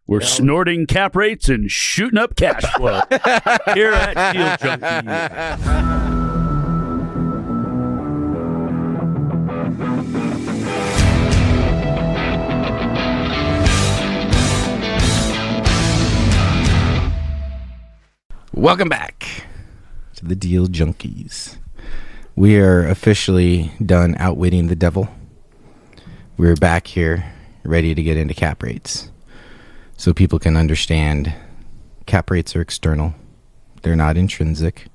We're snorting cap rates and shooting up cash flow here at Deal Junkies. Welcome back to the Deal Junkies. We are officially done outwitting the devil. We're back here ready to get into cap rates so people can understand cap rates are external. They're not intrinsic.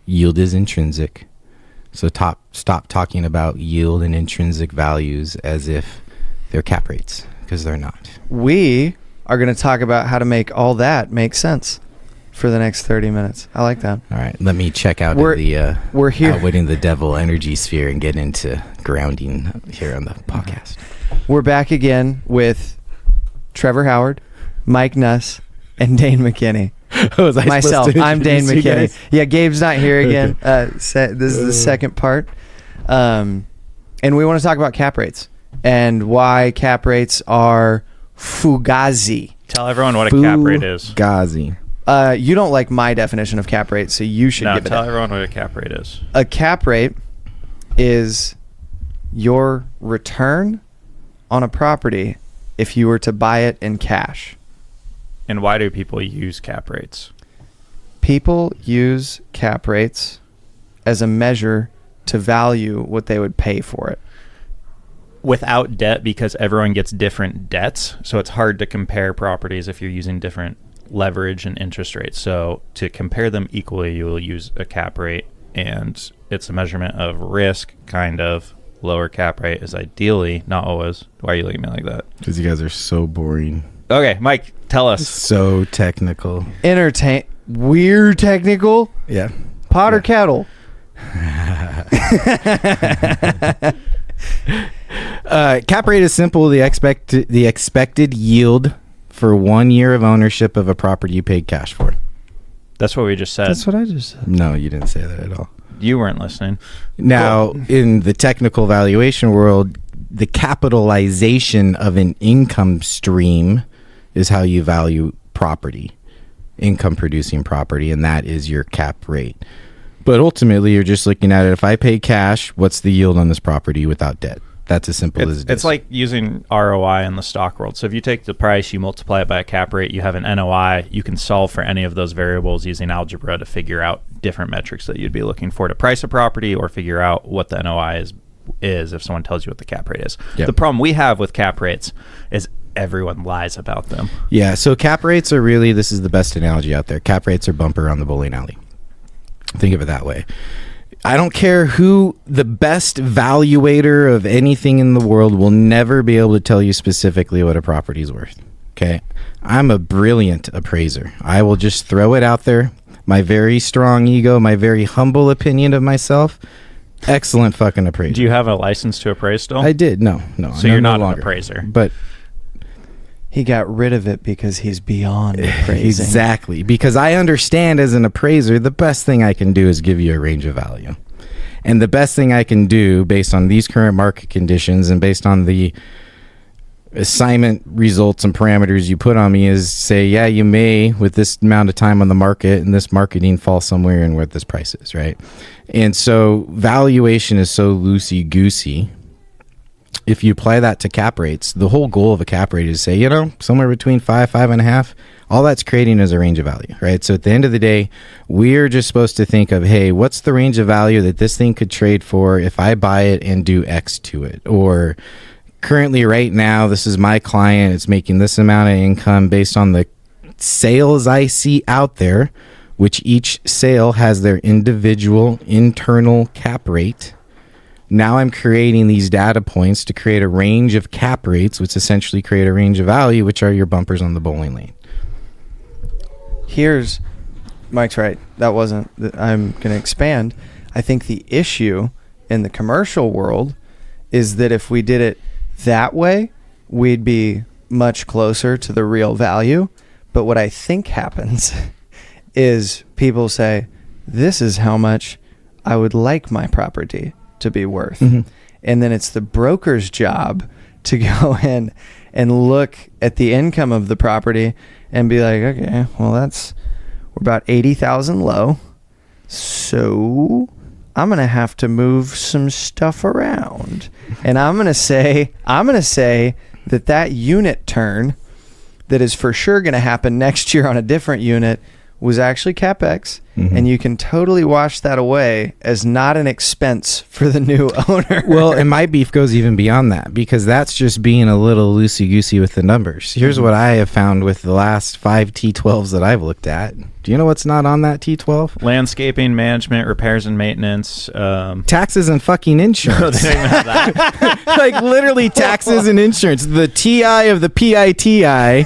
Yield is intrinsic. So stop talking about yield and intrinsic values as if they're cap rates, because they're not. We are going to talk about how to make all that make sense for the next 30 minutes. I like that. All right, let me check out we're here outwitting the devil energy sphere and get into grounding here on the podcast. We're back again with Trevor Howard, Mike Nuss, and Dane McKinney. Myself, I'm Dane McKinney. Yeah, Gabe's not here again. This is the second part. And we want to talk about cap rates and why cap rates are fugazi. Tell everyone what a cap rate is. Fugazi. You don't like my definition of cap rate, so you should give it. Tell everyone what a cap rate is. A cap rate is your return on a property if you were to buy it in cash. And why do people use cap rates? People use cap rates as a measure to value what they would pay for it. Without debt, because everyone gets different debts, so it's hard to compare properties if you're using different leverage and interest rates. So to compare them equally, you will use a cap rate, and it's a measurement of risk, kind of. Lower cap rate is ideally, not always. Why are you looking at me like that? Because you guys are so boring. Okay, Mike, tell us. So technical. Weird technical? Yeah. Pot or kettle? Cap rate is simple. The expected yield for 1 year of ownership of a property you paid cash for. That's what we just said. That's what I just said. No, you didn't say that at all. You weren't listening. Now, in the technical valuation world, the capitalization of an income stream is how you value property, income producing property, and that is your cap rate. But ultimately, you're just looking at it. If I pay cash, what's the yield on this property without debt? That's as simple as it is. It's like using ROI in the stock world. So if you take the price, you multiply it by a cap rate, you have an NOI, you can solve for any of those variables using algebra to figure out different metrics that you'd be looking for to price a property or figure out what the NOI is if someone tells you what the cap rate is. Yep. The problem we have with cap rates is everyone lies about them. Yeah, so cap rates are really, this is the best analogy out there. Cap rates are bumper on the bowling alley. Think of it that way. I don't care who the best valuator of anything in the world will never be able to tell you specifically what a property is worth. Okay. I'm a brilliant appraiser. I will just throw it out there. My very strong ego, my very humble opinion of myself. Excellent fucking appraiser. Do you have a license to appraise still? I did. No. So you're not an appraiser. But he got rid of it because he's beyond appraising. Exactly. Because I understand as an appraiser, the best thing I can do is give you a range of value. And the best thing I can do based on these current market conditions and based on the assignment results and parameters you put on me is say, yeah, you may, with this amount of time on the market and this marketing, fall somewhere in where this price is, right? And so valuation is so loosey-goosey. If you apply that to cap rates, the whole goal of a cap rate is say, somewhere between 5.5. All that's creating is a range of value, right? So at the end of the day, we're just supposed to think of, hey, what's the range of value that this thing could trade for if I buy it and do X to it? Or currently right now, this is my client. It's making this amount of income based on the sales I see out there, which each sale has their individual internal cap rate. Now I'm creating these data points to create a range of cap rates, which essentially create a range of value, which are your bumpers on the bowling lane. Mike's right. I'm going to expand. I think the issue in the commercial world is that if we did it that way, we'd be much closer to the real value. But what I think happens is people say, this is how much I would like my property to be worth. Mm-hmm. And then it's the broker's job to go in and look at the income of the property and be like, okay, well, we're about 80,000 low. So I'm going to have to move some stuff around. And I'm going to say that unit turn that is for sure going to happen next year on a different unit was actually CapEx, and you can totally wash that away as not an expense for the new owner. Well, and my beef goes even beyond that, because that's just being a little loosey-goosey with the numbers. Here's what I have found with the last 5 T12s that I've looked at. Do you know what's not on that T12? Landscaping, management, repairs and maintenance. Taxes and fucking insurance. They don't even have that. Like literally taxes and insurance. The TI of the PITI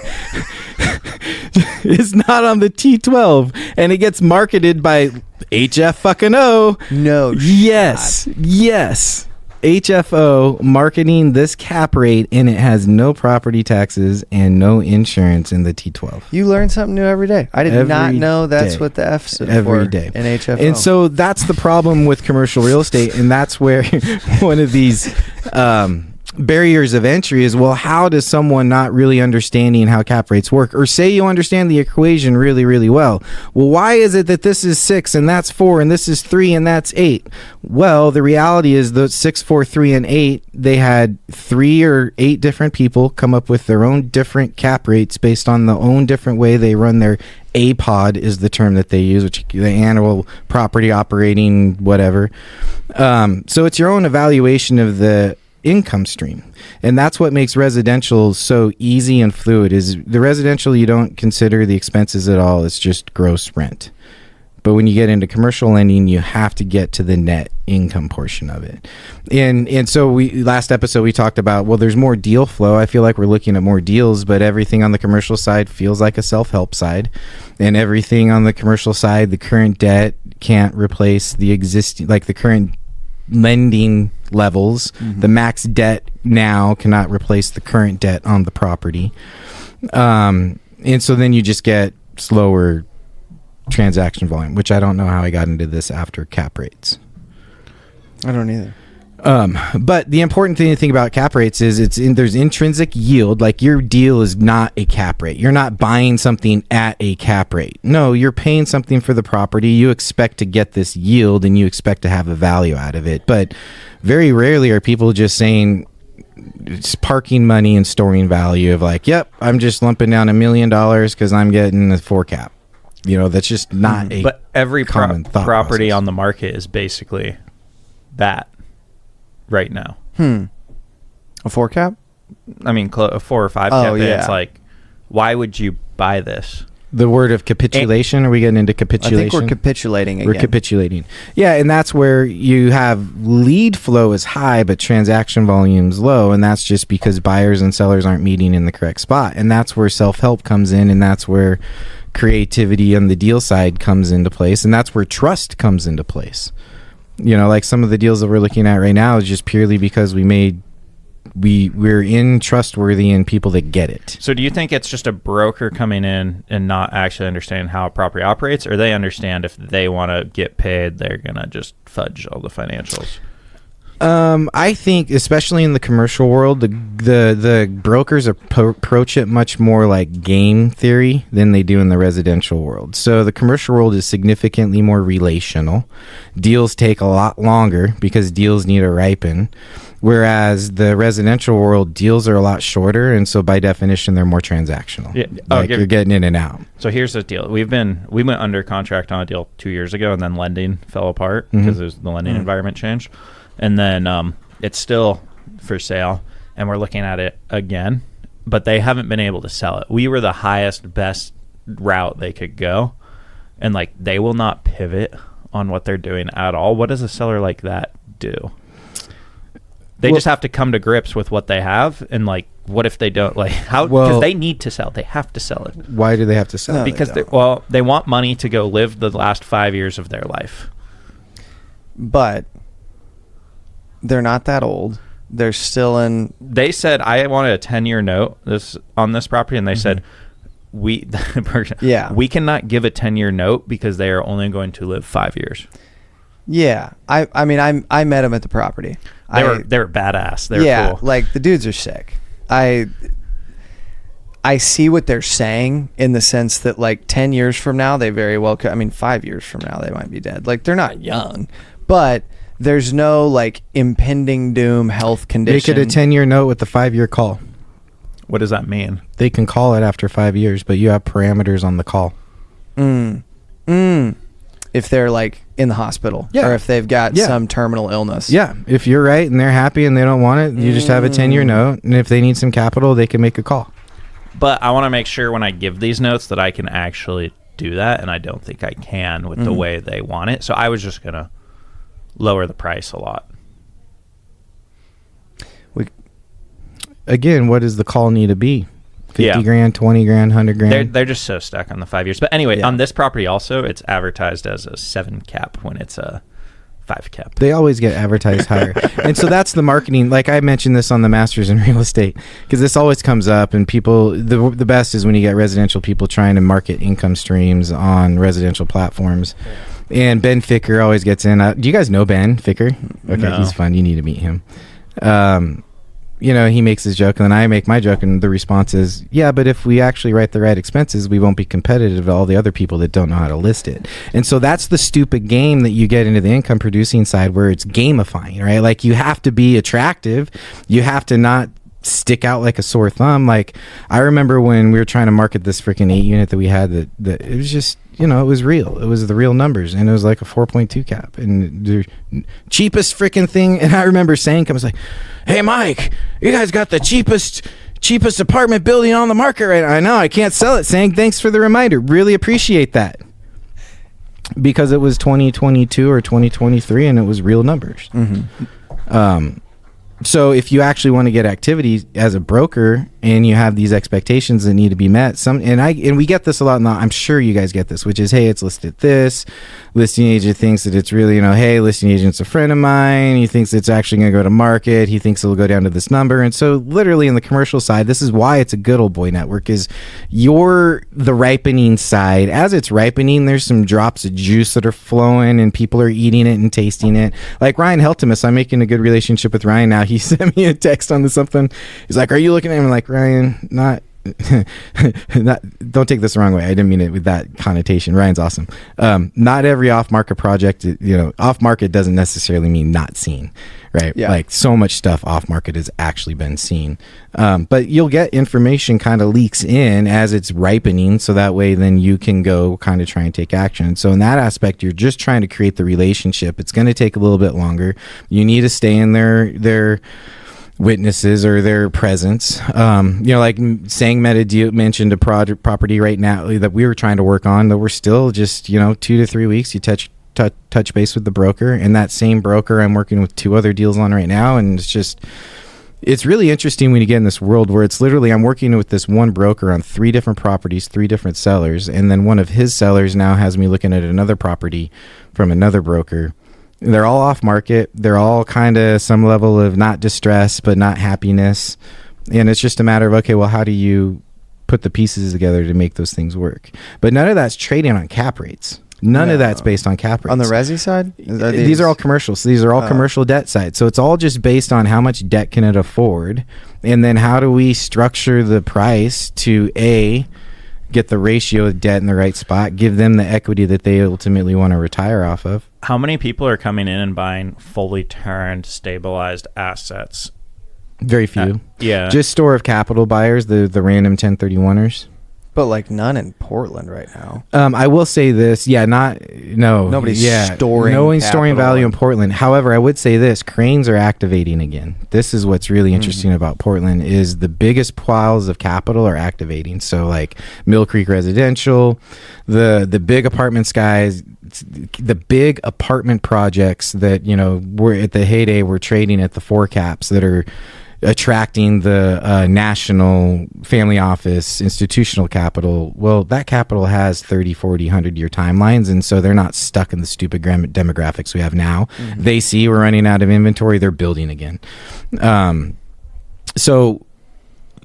is not on the T12, and it gets marketed by HF fucking O. No. Yes. Yes. HFO marketing this cap rate, and it has no property taxes and no insurance in the T12. You learn something new every day. I did not know that's what the F stood for every day in HFO. And so that's the problem with commercial real estate, and that's where one of these barriers of entry is, well, how does someone not really understanding how cap rates work, or say you understand the equation really, really well, well, why is it that this is 6 and that's 4 and this is 3 and that's 8? Well, the reality is that 6, 4, 3, and 8, they had 3 or 8 different people come up with their own different cap rates based on the own different way they run their APOD is the term that they use, which the annual property operating whatever. So it's your own evaluation of the income stream, and that's what makes residential so easy and fluid. Is the residential, you don't consider the expenses at all, it's just gross rent. But when you get into commercial lending, you have to get to the net income portion of it. And so last episode we talked about, well, there's more deal flow. I feel like we're looking at more deals, but everything on the commercial side feels like a self-help side, and everything on the commercial side, the current debt can't replace the existing, like the current lending levels. The max debt now cannot replace the current debt on the property, and so then you just get slower transaction volume, which I don't know how I got into this after cap rates. I don't either. But the important thing to think about cap rates is there's intrinsic yield. Like, your deal is not a cap rate. You're not buying something at a cap rate. No, you're paying something for the property. You expect to get this yield, and you expect to have a value out of it. But very rarely are people just saying it's parking money and storing value of like, yep, I'm just lumping down $1 million because I'm getting a 4 cap. You know, that's just not a But every common thought property process on the market is basically that right now. A 4 cap? I mean, a 4 or 5 cap. Oh, yeah. It's like, why would you buy this? The word of capitulation. Are we getting into capitulation? I think we're capitulating again. We're capitulating. Yeah, and that's where you have lead flow is high, but transaction volume's low, and that's just because buyers and sellers aren't meeting in the correct spot. And that's where self-help comes in, and that's where creativity on the deal side comes into place, and that's where trust comes into place. You know, like some of the deals that we're looking at right now is just purely because we're in trustworthy and people that get it. So do you think it's just a broker coming in and not actually understanding how a property operates, or they understand if they want to get paid, they're going to just fudge all the financials? I think, especially in the commercial world, the brokers approach it much more like game theory than they do in the residential world. So the commercial world is significantly more relational. Deals take a lot longer because deals need to ripen. Whereas the residential world, deals are a lot shorter, and so by definition, they're more transactional. Yeah. You're getting in and out. So here's the deal: we went under contract on a deal 2 years ago, and then lending fell apart because the lending environment changed, and then it's still for sale, and we're looking at it again, but they haven't been able to sell it. We were the highest, best route they could go, and like they will not pivot on what they're doing at all. What does a seller like that do? They just have to come to grips with what they have, and like, what if they don't? Like, how? Because they need to sell. They have to sell it. Why do they have to sell? Because they want money to go live the last 5 years of their life. But they're not that old. They're still in. They said I wanted a 10-year note on this property, and they said we cannot give a 10-year note because they are only going to live 5 years. Yeah, I mean I met them at the property. They were badass. They were cool. Like the dudes are sick. I see what they're saying in the sense that like 10 years from now, they very well could, I mean, 5 years from now, they might be dead. Like they're not young, but there's no like impending doom health condition. Make it a 10-year note with a 5-year call. What does that mean? They can call it after 5 years, but you have parameters on the call. If they're like in the hospital, Yeah. or if they've got Yeah. some terminal illness. Yeah, if you're right and they're happy and they don't want it, you just have a 10-year note, and if they need some capital, they can make a call. But I want to make sure when I give these notes that I can actually do that, and I don't think I can with the way they want it. So I was just going to lower the price a lot. Again, what does the call need to be? 50 Yeah. grand, 20 grand, 100 grand? They're just so stuck on the 5 years. But anyway, Yeah. on this property also, it's advertised as a 7 cap when it's a 5 cap. They always get advertised higher. And so that's the marketing. Like I mentioned this on the Masters in Real Estate, because this always comes up, and people, the best is when you get residential people trying to market income streams on residential platforms. And Ben Ficker always gets in. Do you guys know Ben Ficker? Okay, No. He's fun. You need to meet him. You know, he makes his joke, and then I make my joke, and the response is, yeah, but if we actually write the right expenses, we won't be competitive to all the other people that don't know how to list it. And so that's the stupid game that you get into the income producing side, where it's gamifying, right? Like you have to be attractive. You have to not stick out like a sore thumb. Like I remember when we were trying to market this freaking 8 unit that we had, that it was just, you know, it was real. It was the real numbers, and it was like a 4.2 cap, and the cheapest freaking thing. And I remember saying, I was like, "Hey, Mike, you guys got the cheapest apartment building on the market right now." I know I can't sell it. Saying thanks for the reminder. Really appreciate that, because it was 2022 or 2023, and it was real numbers. So if you actually want to get activity as a broker, and you have these expectations that need to be met, and we get this a lot, and I'm sure you guys get this, which is, hey, it's listed this. Listing agent thinks that it's really, you know, hey, listing agent's a friend of mine. He thinks it's actually going to go to market. He thinks it'll go down to this number. And so literally in the commercial side, this is why it's a good old boy network, is you're the ripening side. As it's ripening, there's some drops of juice that are flowing, and people are eating it and tasting it. Like Ryan Heltemus, I'm making a good relationship with Ryan now. He sent me a text on something. He's like, "Are you looking at him?" I'm like, "Ryan, not don't take this the wrong way. I didn't mean it with that connotation. Ryan's awesome. Not every off-market project, you know, off-market doesn't necessarily mean not seen, right? Yeah. Like so much stuff off-market has actually been seen. But you'll get information kind of leaks in as it's ripening, so that way then you can go kind of try and take action. So in that aspect, you're just trying to create the relationship. It's going to take a little bit longer. You need to stay in their witnesses or their presence. You know, like Sang Meta mentioned a property right now that we were trying to work on, that we're still just, you know, 2 to 3 weeks. You touch base with the broker, and that same broker I'm working with 2 other deals on right now. And it's really interesting when you get in this world where it's literally, I'm working with this one broker on 3 different properties, 3 different sellers. And then one of his sellers now has me looking at another property from another broker. They're all off market. They're all kind of some level of not distress, but not happiness. And it's just a matter of, okay, well, how do you put the pieces together to make those things work? But none of that's trading on cap rates. None of that's based on cap rates. On the resi side? These are all commercials. So these are all commercial debt side. So it's all just based on how much debt can it afford. And then how do we structure the price to get the ratio of debt in the right spot, give them the equity that they ultimately want to retire off of. How many people are coming in and buying fully turned, stabilized assets? Very few. Yeah. Just store of capital buyers, the random 1031ers. But like none in Portland right now. I will say this. Yeah, Nobody's storing storing value in capital. Portland. However, I would say this: cranes are activating again. This is what's really interesting about Portland, is the biggest piles of capital are activating. So like Mill Creek Residential, the big apartments guys, the big apartment projects that, you know, were at the heyday, were trading at the 4 caps, that are attracting the national family office institutional capital. Well, that capital has 30, 40, 100-year timelines, and so they're not stuck in the stupid demographics we have now. They see we're running out of inventory, they're building again. So,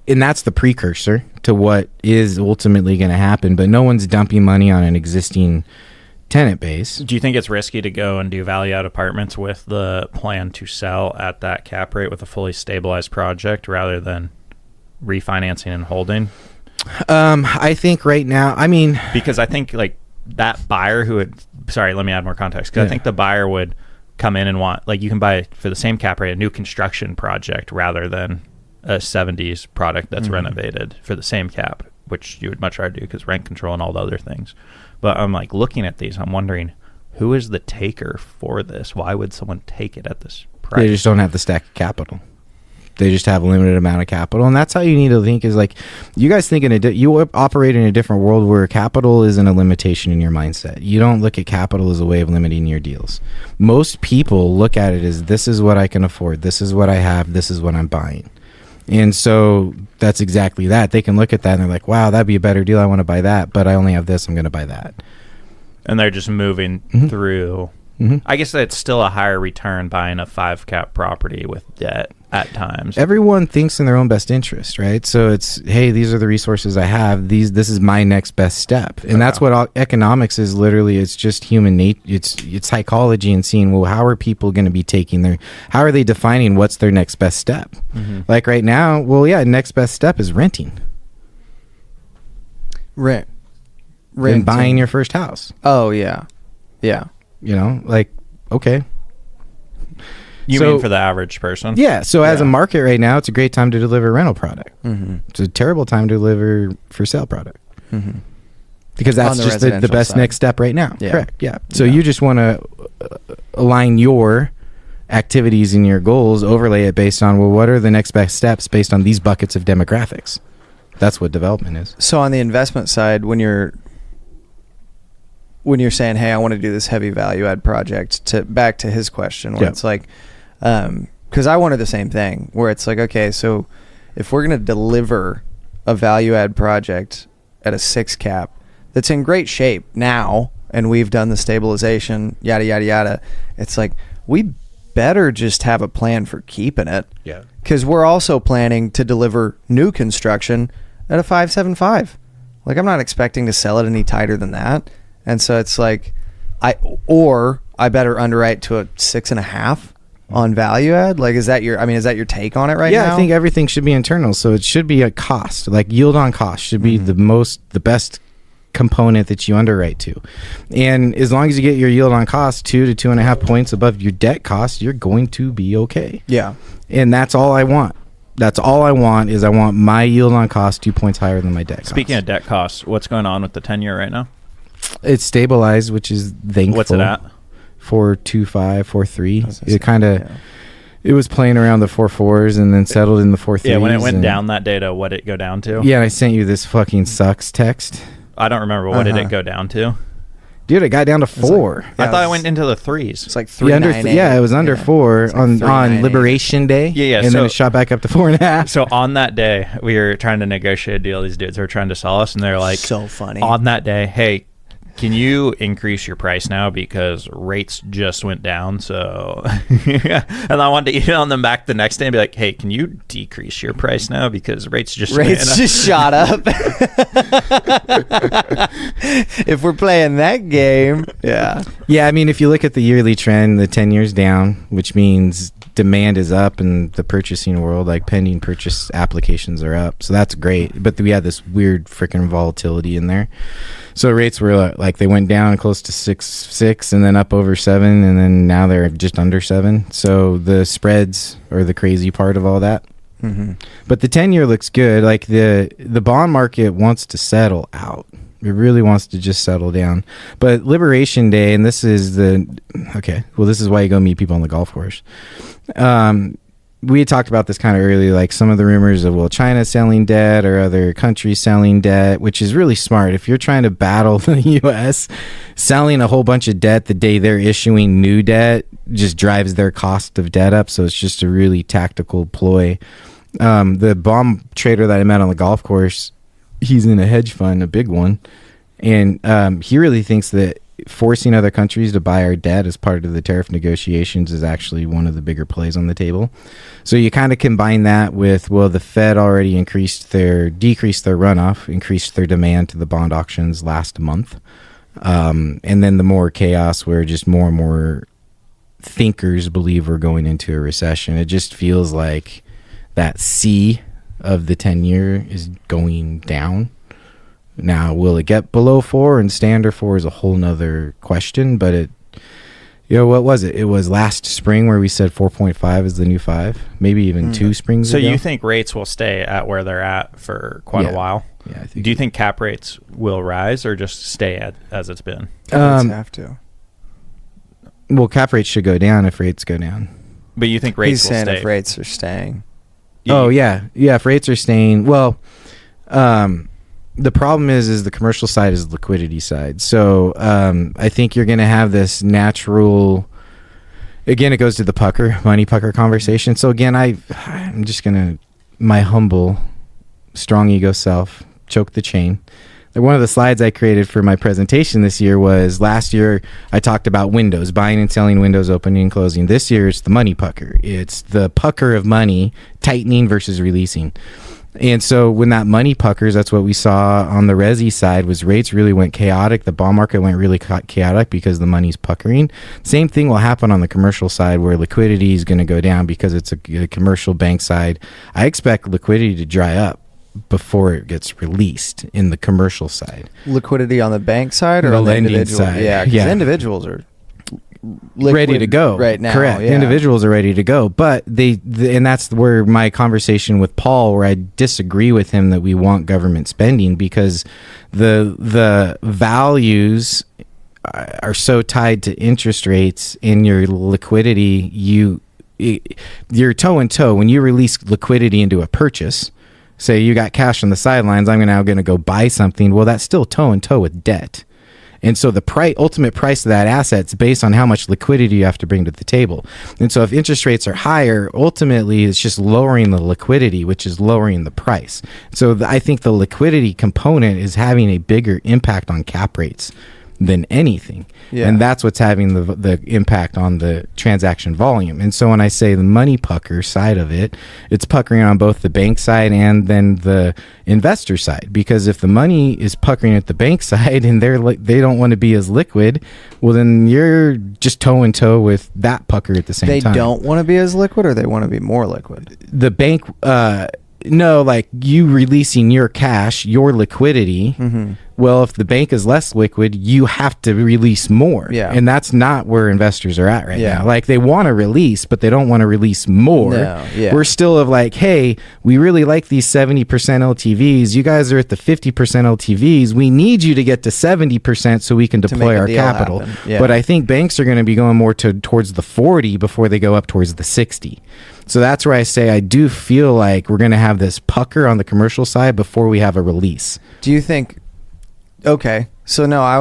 and that's the precursor to what is ultimately going to happen, but no one's dumping money on an existing tenant base. Do you think it's risky to go and do value add apartments with the plan to sell at that cap rate with a fully stabilized project rather than refinancing and holding? I think right now, I mean, Because I think like that buyer who would, sorry, let me add more context. Because I think the buyer would come in and want, like, you can buy for the same cap rate a new construction project rather than a 70s product that's renovated for the same cap, which you would much rather do because rent control and all the other things. But I'm like looking at these, I'm wondering, who is the taker for this? Why would someone take it at this price? they just don't have the stack of capital. They just have a limited amount of capital, and that's how you need to think. Is like, you guys think you operate in a different world where capital isn't a limitation in your mindset. You don't look at capital as a way of limiting your deals. Most people look at it as, this is what I can afford, this is what I have, this is what I'm buying. And so that's exactly that. They can look at that and they're like, wow, that'd be a better deal, I want to buy that, but I only have this, I'm going to buy that. And they're just moving through. I guess that's still a higher return buying a 5 cap property with debt at times. Everyone thinks in their own best interest, right? So it's, hey, these are the resources I have. This is my next best step, and that's what economics is. Literally, it's just human nature. It's psychology and seeing, well, how are people going to be how are they defining what's their next best step? Like right now, well, yeah, next best step is renting. Rent. And buying your first house. Oh yeah. You know, like, okay. You mean for the average person? Yeah. So as a market right now, it's a great time to deliver a rental product. It's a terrible time to deliver for sale product. Because that's just the best side. next step right now. Yeah. Correct. Yeah. So you just want to align your activities and your goals, overlay it based on, well, what are the next best steps based on these buckets of demographics? That's what development is. So on the investment side, when you're saying, hey, I want to do this heavy value add project, back to his question, where it's like, because I wanted the same thing, where it's like, okay, so if we're going to deliver a value add project at a 6 cap that's in great shape now, and we've done the stabilization, yada, yada, yada, it's like, we better just have a plan for keeping it. Yeah. Because we're also planning to deliver new construction at a 5.75. Like, I'm not expecting to sell it any tighter than that. And so it's like, I better underwrite to a 6.5 on value add. Like, is that your take on it right now? Yeah, I think everything should be internal. So it should be a cost, like yield on cost should be the best component that you underwrite to. And as long as you get your yield on cost 2 to 2.5 points above your debt cost, you're going to be okay. Yeah. And that's all I want. That's all I want is I want my yield on cost 2 points higher than my debt cost. Speaking of debt costs, what's going on with the 10-year right now? It's stabilized, which is thankful. What's it at? 4.25, 4.3. It kind of, it was playing around the 4.4s and then settled in the 4.3s. Yeah, when it went down that data, what did it go down to? Yeah, and I sent you this fucking sucks text. I don't remember. What did it go down to? Dude, it got down to 4. I thought it went into the 3s. It's like 3.98. Yeah, it was under 4 on Liberation Day. Yeah. And then it shot back up to 4.5. So on that day, we were trying to negotiate a deal. These dudes were trying to sell us, and they're like, so funny. On that day, hey, can you increase your price now because rates just went down? So, and I wanted to email them back the next day and be like, hey, can you decrease your price now because rates just shot up. If we're playing that game, yeah. Yeah, I mean, if you look at the yearly trend, the 10 years down, which means demand is up in the purchasing world, like pending purchase applications are up. So that's great. But we had this weird freaking volatility in there. So rates were like they went down close to 6 and then up over 7, and then now they're just under 7. So the spreads are the crazy part of all that. But the 10-year looks good. Like the bond market wants to settle out. It really wants to just settle down. But Liberation Day, and this is this is why you go meet people on the golf course. We had talked about this kind of earlier, like some of the rumors of, well, China selling debt or other countries selling debt, which is really smart. If you're trying to battle the U.S., selling a whole bunch of debt the day they're issuing new debt just drives their cost of debt up. So it's just a really tactical ploy. The bond trader that I met on the golf course, he's in a hedge fund, a big one. And he really thinks that forcing other countries to buy our debt as part of the tariff negotiations is actually one of the bigger plays on the table. So you kind of combine that with, well, the Fed already decreased their runoff, increased their demand to the bond auctions last month. And then the more chaos where just more and more thinkers believe we're going into a recession. It just feels like that sea of the 10-year is going down. Now, will it get below 4 and stay under 4 is a whole nother question, but it, what was it? It was last spring where we said 4.5 is the new 5, maybe even 2 springs So ago. you think rates will stay at where they're at for quite a while? Yeah, I think. Do you think cap rates will rise or just stay as it's been? Rates have to. Well, cap rates should go down if rates go down. But you think rates He's will saying stay? if rates are staying. Yeah. If rates are staying, well, the problem is the commercial side is the liquidity side. So I think you're going to have this natural. Again, it goes to the money pucker conversation. So again, I'm just going to, my humble, strong ego self, choke the chain. One of the slides I created for my presentation this year was last year I talked about windows, buying and selling windows, opening and closing. This year it's the money pucker. It's the pucker of money, tightening versus releasing. And so when that money puckers, that's what we saw on the resi side was rates really went chaotic. The bond market went really chaotic because the money's puckering. Same thing will happen on the commercial side where liquidity is going to go down because it's a commercial bank side. I expect liquidity to dry up before it gets released in the commercial side. Liquidity on the bank side or The on the lending individual side. Yeah, because individuals are ready to go right now. Correct. Yeah. Individuals are ready to go, but and that's where my conversation with Paul, where I disagree with him that we want government spending because the values are so tied to interest rates in your liquidity. You're toe and toe when you release liquidity into a purchase. Say you got cash on the sidelines, I'm now going to go buy something. Well, that's still toe and toe with debt. And so the ultimate price of that asset is based on how much liquidity you have to bring to the table. And so if interest rates are higher, ultimately it's just lowering the liquidity, which is lowering the price. So I think the liquidity component is having a bigger impact on cap rates than anything. Yeah. And that's what's having the impact on the transaction volume. And so when I say the money pucker side of it, it's puckering on both the bank side and then the investor side. Because if the money is puckering at the bank side and they don't want to be as liquid, well then you're just toe and toe with that pucker at the same time. They don't want to be as liquid or they want to be more liquid? The bank no, like you releasing your cash, your liquidity. Mm-hmm. Well, if the bank is less liquid, you have to release more. Yeah. And that's not where investors are at right Yeah. now. Like they want to release, but they don't want to release more. No, yeah. We're still of like, hey, we really like these 70% LTVs. You guys are at the 50% LTVs. We need you to get to 70% so we can deploy make a our deal capital. happen. Yeah. But I think banks are going to be going more towards the 40 before they go up towards the 60. So that's where I say I do feel like we're going to have this pucker on the commercial side before we have a release. Do you think? Okay, so no, I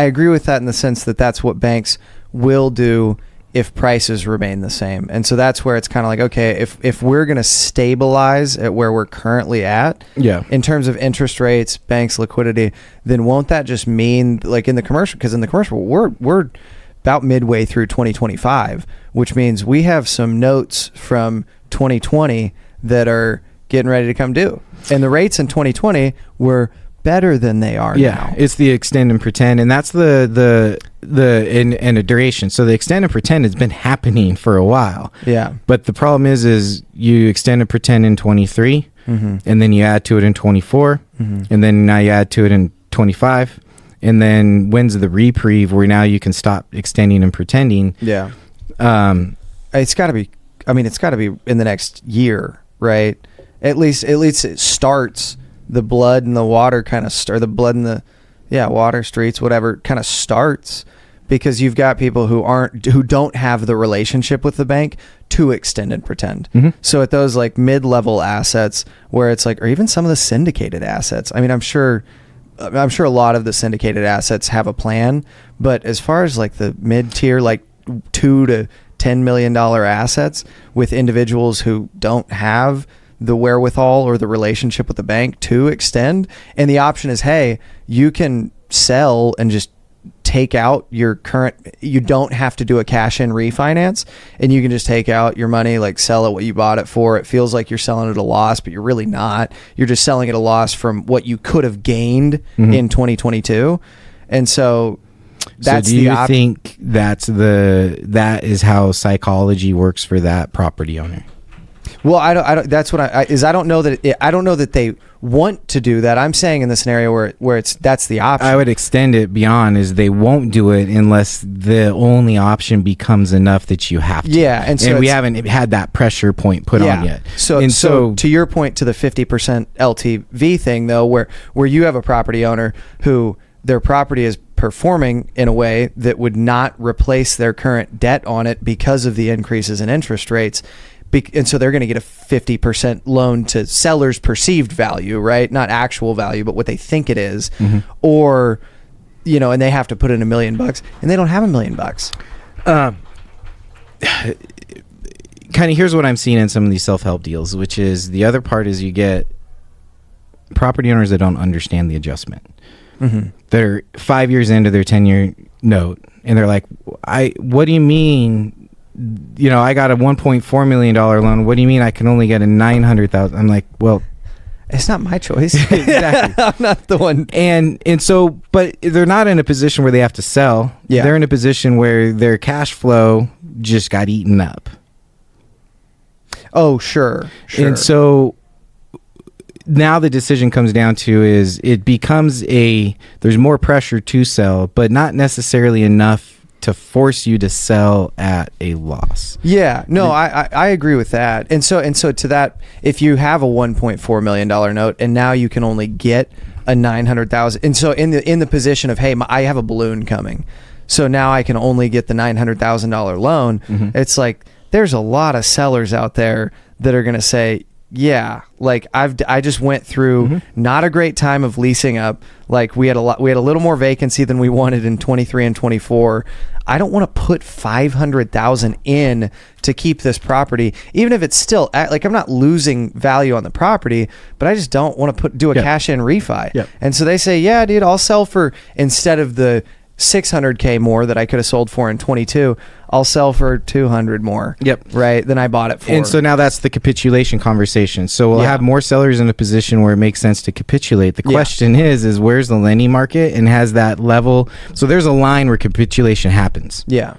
agree with that in the sense that that's what banks will do if prices remain the same. And so that's where it's kind of like, okay, if we're going to stabilize at where we're currently at, Yeah. in terms of interest rates, banks, liquidity, then won't that just mean like in the commercial, because in the commercial we're about midway through 2025, which means we have some notes from 2020 that are getting ready to come due. And the rates in 2020 were better than they are now. It's the extend and pretend, and that's the in a duration. So the extend and pretend has been happening for a while. Yeah. But the problem is you extend and pretend in 23, Mm-hmm. and then you add to it in 24, Mm-hmm. and then now you add to it in 25, and then when's the reprieve where now you can stop extending and pretending? Yeah. It's got to be, it's got to be in the next year, right? At least it starts the blood and the water kind of the blood and the water streets, whatever kind of starts, because you've got people who don't have the relationship with the bank to extend and pretend. Mm-hmm. So at those like mid-level assets where it's like, or even some of the syndicated assets, I'm sure a lot of the syndicated assets have a plan, but as far as like the mid-tier, like $2 to $10 million assets with individuals who don't have the wherewithal or the relationship with the bank to extend, and the option is, hey, you can sell and just take out your current, you don't have to do a cash in refinance, and you can just take out your money, like sell it what you bought it for. It feels like you're selling it at a loss, but you're really not. You're just selling it at a loss from what you could have gained in 2022. And so that's so do you think that is how psychology works for that property owner? Well, I don't. That's what I don't know that. I don't know that they want to do that. I'm saying in the scenario where that's the option. I would extend it beyond is they won't do it unless the only option becomes enough that you have to. Yeah, and we haven't had that pressure point put on yet. So to your point, to the 50% LTV thing though, where you have a property owner who their property is performing in a way that would not replace their current debt on it because of the increases in interest rates. And so they're going to get a 50% loan to seller's perceived value, right? Not actual value, but what they think it is. Mm-hmm. Or, and they have to put in $1 million and they don't have $1 million. Kind of here's what I'm seeing in some of these self-help deals, which is the other part is you get property owners that don't understand the adjustment. Mm-hmm. They're 5 years into their 10-year note and they're like, what do you mean? I got a $1.4 million loan. What do you mean I can only get a $900,000? I'm like, well, it's not my choice. Exactly. I'm not the one. And so, but they're not in a position where they have to sell. Yeah. They're in a position where their cash flow just got eaten up. Oh, sure. And so now the decision comes down to is it becomes there's more pressure to sell, but not necessarily enough to force you to sell at a loss. Yeah, no, I agree with that. And so to that, if you have a $1.4 million note and now you can only get a $900,000, and so in the position of, hey, I have a balloon coming, so now I can only get the $900,000 loan. Mm-hmm. It's like there's a lot of sellers out there that are going to say, yeah, like I just went through not a great time of leasing up. Like we had a little more vacancy than we wanted in 23 and 24. I don't want to put $500,000 in to keep this property, even if it's still like I'm not losing value on the property, but I just don't want to do a cash in refi. Yep. And so they say, yeah, dude, I'll sell for, instead of the $600K more that I could have sold for in 22, I'll sell for 200 more. Yep. Right. Than I bought it for. And so now that's the capitulation conversation. So we'll have more sellers in a position where it makes sense to capitulate. The question is where's the lending market and has that level? So there's a line where capitulation happens. Yeah.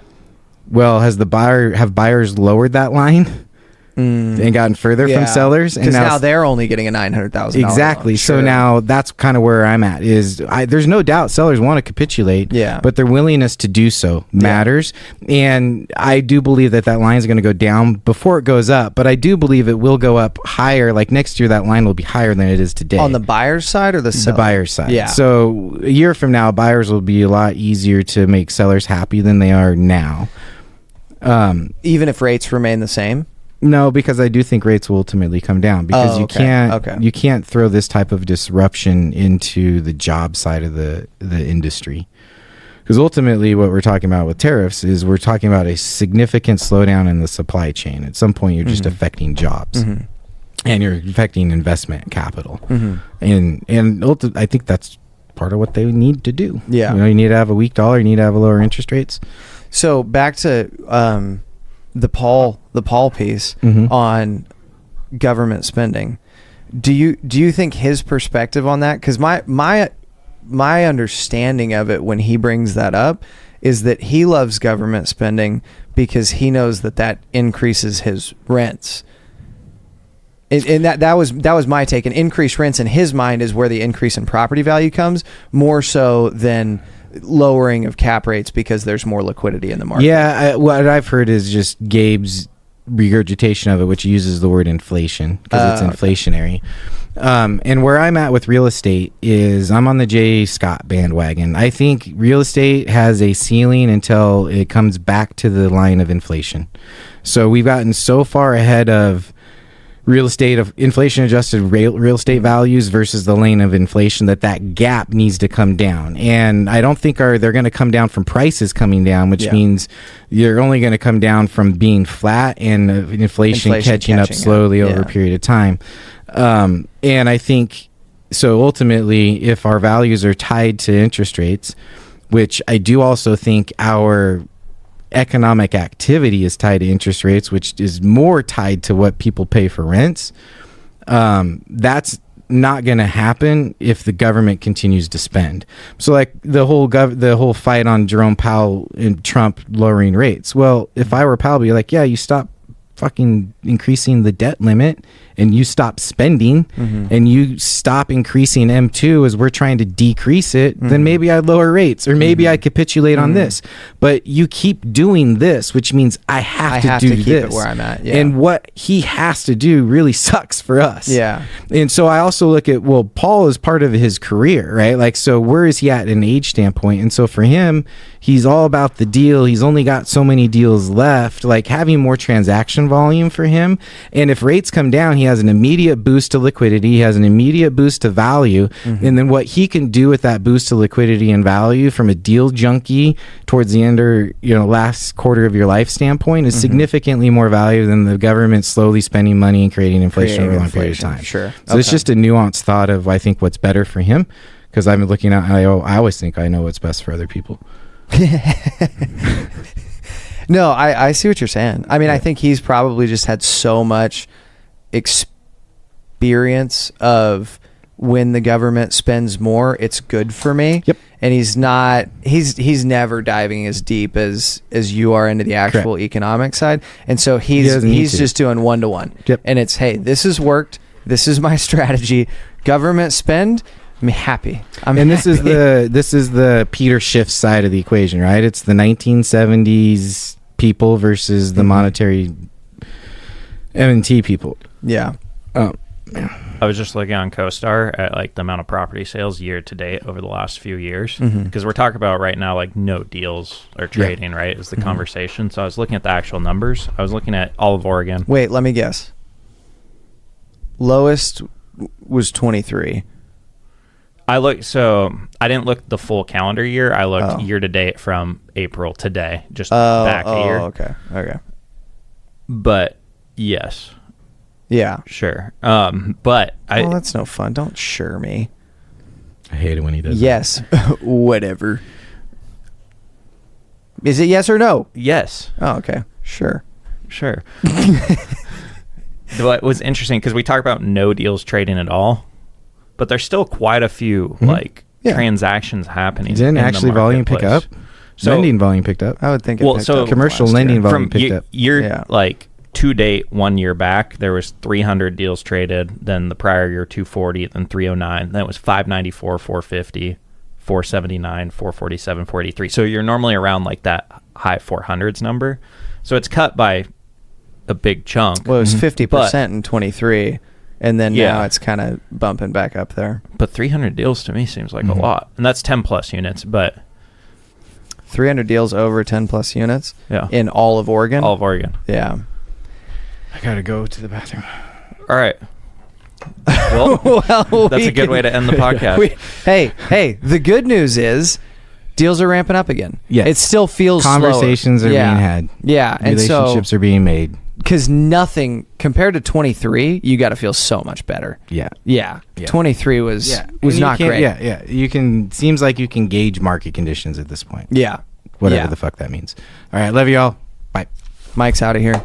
Well, have buyers lowered that line? And gotten further from sellers, because now they're only getting a $900,000 exactly. loan. So now that's kind of where I'm at. There's no doubt sellers want to capitulate, but their willingness to do so matters. And I do believe that line is going to go down before it goes up, but I do believe it will go up higher. Like next year, that line will be higher than it is today. On the buyer's side or the seller? The buyer's side. Yeah. So a year from now, buyers will be a lot easier to make sellers happy than they are now. Even if rates remain the same? No, because I do think rates will ultimately come down because you can't throw this type of disruption into the job side of the industry. Because ultimately what we're talking about with tariffs is we're talking about a significant slowdown in the supply chain. At some point you're just affecting jobs and you're affecting investment capital. And I think that's part of what they need to do. Yeah. You need to have a weak dollar, you need to have lower interest rates. So back to the Paul piece on government spending. Do you think his perspective on that? Because my understanding of it when he brings that up is that he loves government spending because he knows that increases his rents. And that was my take. And increased rents in his mind is where the increase in property value comes, more so than lowering of cap rates because there's more liquidity in the market. Yeah, what I've heard is just Gabe's regurgitation of it, which uses the word inflation because it's inflationary. And where I'm at with real estate is I'm on the J. Scott bandwagon. I think real estate has a ceiling until it comes back to the line of inflation. So we've gotten so far ahead of real estate, of inflation adjusted real estate values versus the lane of inflation, that gap needs to come down. And I don't think they're going to come down from prices coming down, which means you're only going to come down from being flat and inflation catching up slowly over a period of time. And I think so ultimately, if our values are tied to interest rates, which I do also think our economic activity is tied to interest rates, which is more tied to what people pay for rents. That's not going to happen if the government continues to spend. So like the whole fight on Jerome Powell and Trump lowering rates. Well, if I were Powell, I'd be like, yeah, you stop fucking increasing the debt limit and you stop spending and you stop increasing M2 as we're trying to decrease it, then maybe I'd lower rates or maybe I capitulate on this. But you keep doing this, which means I have to keep this. it where I'm at. Yeah. And what he has to do really sucks for us. Yeah. And so I also look at, well, Paul is part of his career, right? Like, so where is he at in an age standpoint? And so for him, he's all about the deal. He's only got so many deals left, like having more transaction volume for him. And if rates come down, he has an immediate boost to liquidity. He has an immediate boost to value. And then what he can do with that boost to liquidity and value from a deal junkie towards the end or, last quarter of your life standpoint is significantly more value than the government slowly spending money and creating inflation over a long period of time. Sure. So it's just a nuanced thought of, I think, what's better for him. Because I'm looking at, I always think I know what's best for other people. No, I see what you're saying. I mean, I think he's probably just had so much experience of when the government spends more, it's good for me. Yep. And he's never diving as deep as you are into the actual economic side. And so he's just doing 1-to-1. Yep. And it's, hey, this has worked. This is my strategy. Government spend, I'm happy. This is the Peter Schiff side of the equation, right? It's the 1970s people versus the monetary M&T people. Yeah. I was just looking on CoStar at like the amount of property sales year to date over the last few years, because we're talking about right now like no deals are trading, right? Is the conversation. So I was looking at the actual numbers. I was looking at all of Oregon. Wait, let me guess. Lowest was 23. So I didn't look the full calendar year. I looked year to date from April today, just back a year. Okay. But yes. Yeah. Sure. But that's no fun. Don't sure me. I hate it when he does yes. Whatever. Is it yes or no? Yes. Oh, okay. Sure. What was interesting, because we talk about no deals trading at all, but there's still quite a few transactions happening. Didn't actually volume pick up? So, lending volume picked up. I would think it picked up commercial last lending year. volume picked up. Like to date, 1 year back, there was 300 deals traded. Then the prior year, 240. Then 309. Then it was 594, 450, 479, 447, 483. So you're normally around like that high 400s number. So it's cut by a big chunk. Well, it was 50% in 23, and then now it's kind of bumping back up there. But 300 deals to me seems like a lot, and that's 10 plus units. But 300 deals over 10 plus units. Yeah. In all of Oregon. All of Oregon. Yeah. I gotta go to the bathroom. All right. Well, that's a good way to end the podcast. Hey, the good news is deals are ramping up again. Yeah. It still feels Conversations slower. are being had. Yeah. And relationships are being made. Because nothing, compared to 23, you got to feel so much better. Yeah. 23 was not great. Yeah. You can, seems like you can gauge market conditions at this point. Yeah. Whatever the fuck that means. All right. Love you all. Bye. Mike's out of here.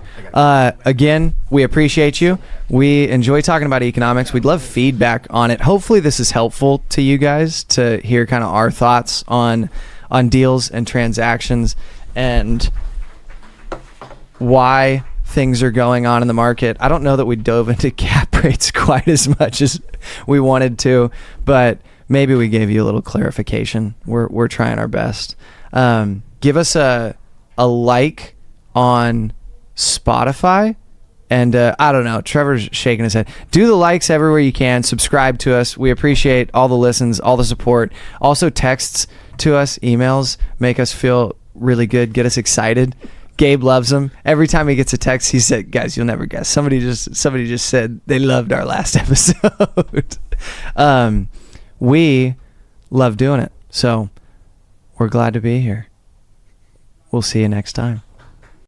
Again, we appreciate you. We enjoy talking about economics. We'd love feedback on it. Hopefully this is helpful to you guys to hear kind of our thoughts on deals and transactions and why things are going on in the market. I don't know that we dove into cap rates quite as much as we wanted to, but maybe we gave you a little clarification. We're trying our best. Give us a like on Spotify, and I don't know, Trevor's shaking his head. Do the likes everywhere you can. Subscribe to us. We appreciate all the listens, all the support. Also texts to us, emails make us feel really good, get us excited. Gabe loves them. Every time he gets a text, he said, guys, you'll never guess, somebody just said they loved our last episode. We love doing it, so we're glad to be here. We'll see you next time.